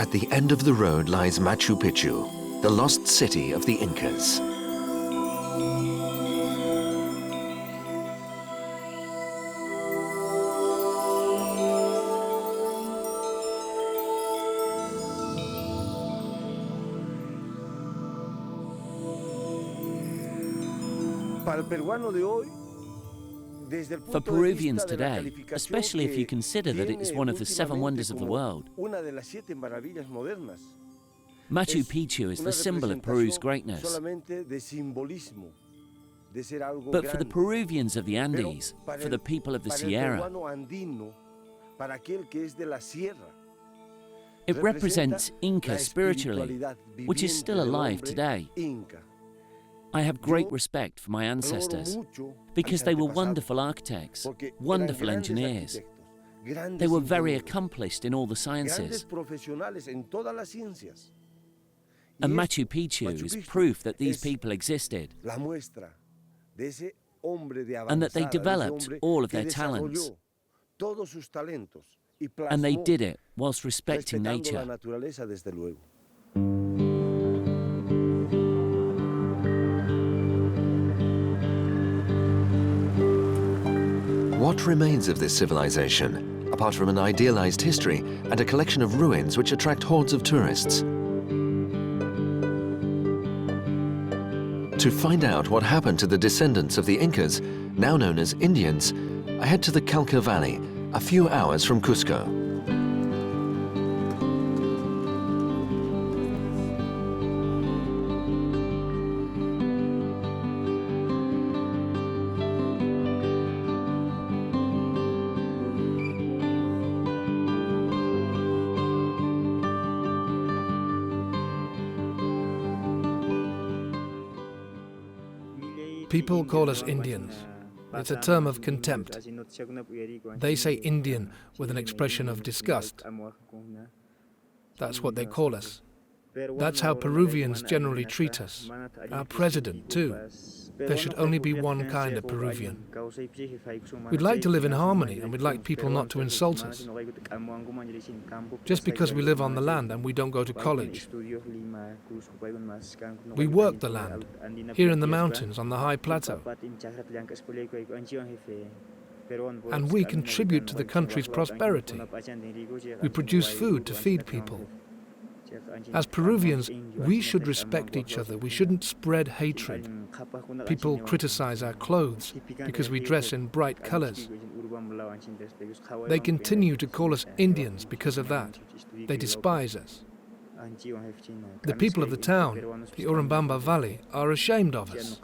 At the end of the road lies Machu Picchu, the lost city of the Incas. For Peruvians today, especially if you consider that it is one of the 7 wonders of the world, Machu Picchu is the symbol of Peru's greatness. But for the Peruvians of the Andes, for the people of the Sierra, it represents Inca spiritually, which is still alive today. I have great respect for my ancestors because they were wonderful architects, wonderful engineers. They were very accomplished in all the sciences. And Machu Picchu is proof that these people existed and that they developed all of their talents. And they did it whilst respecting nature. What remains of this civilization, apart from an idealized history and a collection of ruins which attract hordes of tourists? To find out what happened to the descendants of the Incas, now known as Indians, I head to the Calca Valley, a few hours from Cusco. People call us Indians. It's a term of contempt. They say Indian with an expression of disgust. That's what they call us. That's how Peruvians generally treat us. Our president, too. There should only be one kind of Peruvian. We'd like to live in harmony, and we'd like people not to insult us. Just because we live on the land and we don't go to college. We work the land, here in the mountains on the high plateau. And we contribute to the country's prosperity. We produce food to feed people. As Peruvians, we should respect each other. We shouldn't spread hatred. People criticize our clothes because we dress in bright colors. They continue to call us Indians because of that. They despise us. The people of the town, the Urubamba Valley, are ashamed of us.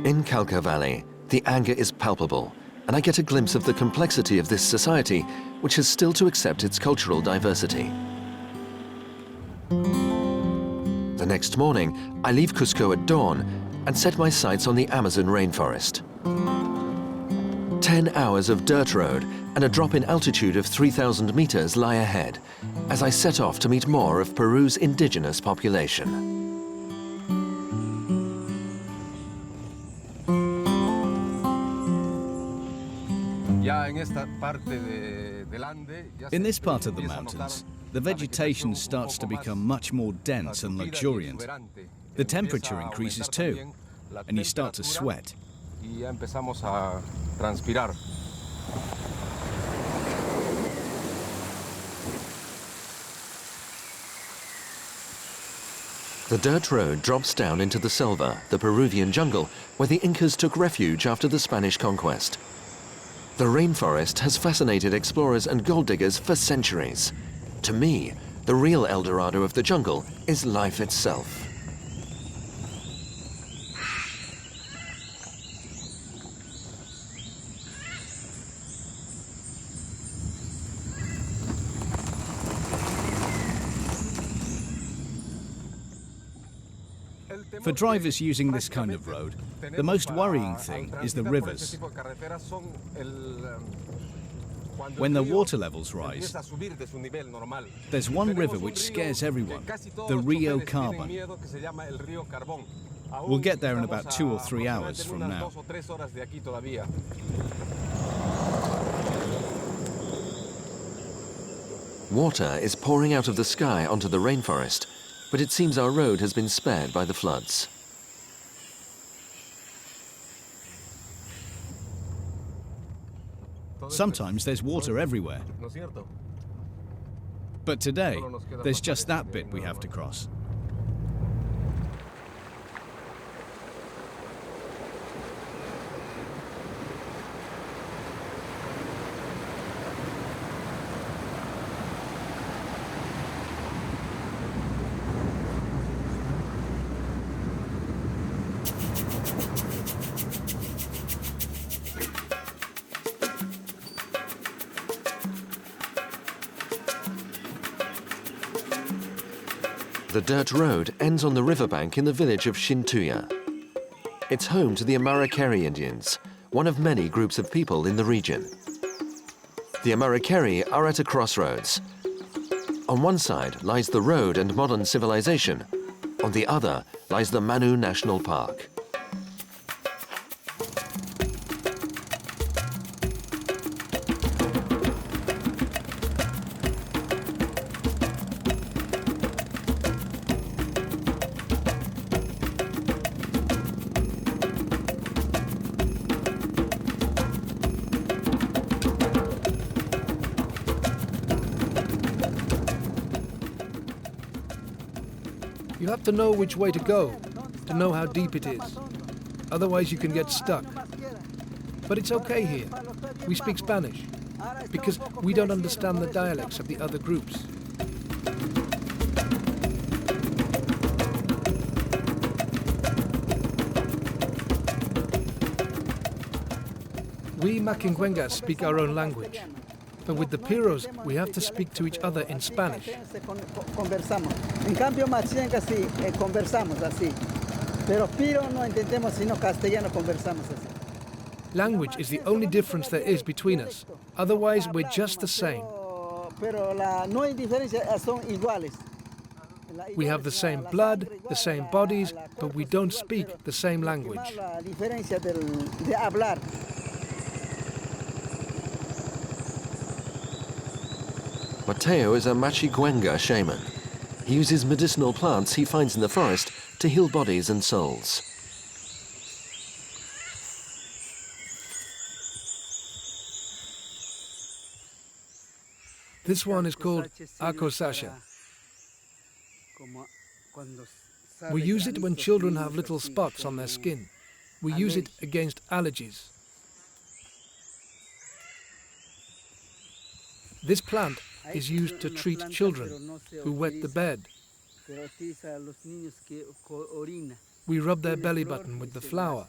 In Calca Valley, the anger is palpable, and I get a glimpse of the complexity of this society, which has still to accept its cultural diversity. The next morning, I leave Cusco at dawn and set my sights on the Amazon rainforest. 10 hours of dirt road and a drop in altitude of 3,000 meters lie ahead as I set off to meet more of Peru's indigenous population. In this part of the mountains, the vegetation starts to become much more dense and luxuriant. The temperature increases too, and you start to sweat. The dirt road drops down into the selva, the Peruvian jungle, where the Incas took refuge after the Spanish conquest. The rainforest has fascinated explorers and gold diggers for centuries. To me, the real El Dorado of the jungle is life itself. For drivers using this kind of road, the most worrying thing is the rivers. When the water levels rise, there's one river which scares everyone, the Rio Carbon. We'll get there in about 2 or 3 hours from now. Water is pouring out of the sky onto the rainforest, but it seems our road has been spared by the floods. Sometimes there's water everywhere. But today, there's just that bit we have to cross. The dirt road ends on the riverbank in the village of Shintuya. It's home to the Americari Indians, one of many groups of people in the region. The Americari are at a crossroads. On one side lies the road and modern civilization. On the other lies the Manu National Park. You have to know which way to go, to know how deep it is. Otherwise you can get stuck. But it's okay here. We speak Spanish, because we don't understand the dialects of the other groups. We Machiguengas speak our own language. But with the Piros, we have to speak to each other in Spanish. Conversamos. En cambio, Machiguenga sí, conversamos así. Pero Piro no entendemos sino castellano, conversamos así. Language is the only difference there is between us. Otherwise, we're just the same. Pero no hay diferencia, son iguales. We have the same blood, the same bodies, but we don't speak the same language. La diferencia de hablar. Mateo is a Machiguenga shaman. He uses medicinal plants he finds in the forest to heal bodies and souls. This one is called acosasha. We use it when children have little spots on their skin. We use it against allergies. This plant is used to treat children who wet the bed. We rub their belly button with the flower.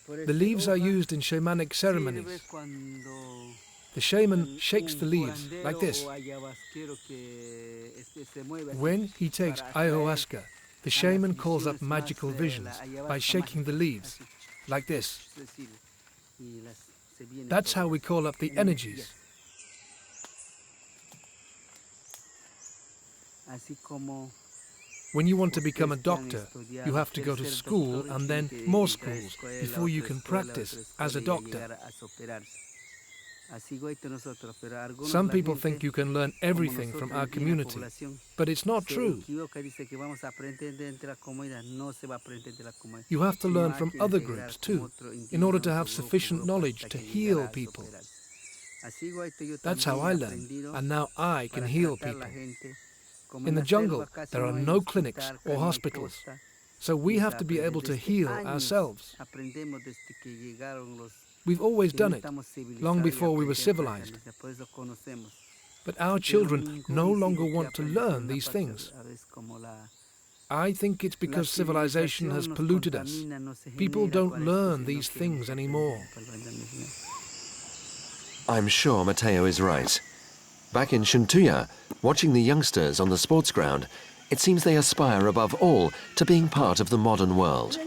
The leaves are used in shamanic ceremonies. The shaman shakes the leaves like this. When he takes ayahuasca, the shaman calls up magical visions by shaking the leaves like this. That's how we call up the energies. When you want to become a doctor, you have to go to school and then more schools before you can practice as a doctor. Some people think you can learn everything from our community, but it's not true. You have to learn from other groups too, in order to have sufficient knowledge to heal people. That's how I learned, and now I can heal people. In the jungle, there are no clinics or hospitals, so we have to be able to heal ourselves. We've always done it, long before we were civilized. But our children no longer want to learn these things. I think it's because civilization has polluted us. People don't learn these things anymore. I'm sure Mateo is right. Back in Shintuya, watching the youngsters on the sports ground, it seems they aspire above all to being part of the modern world.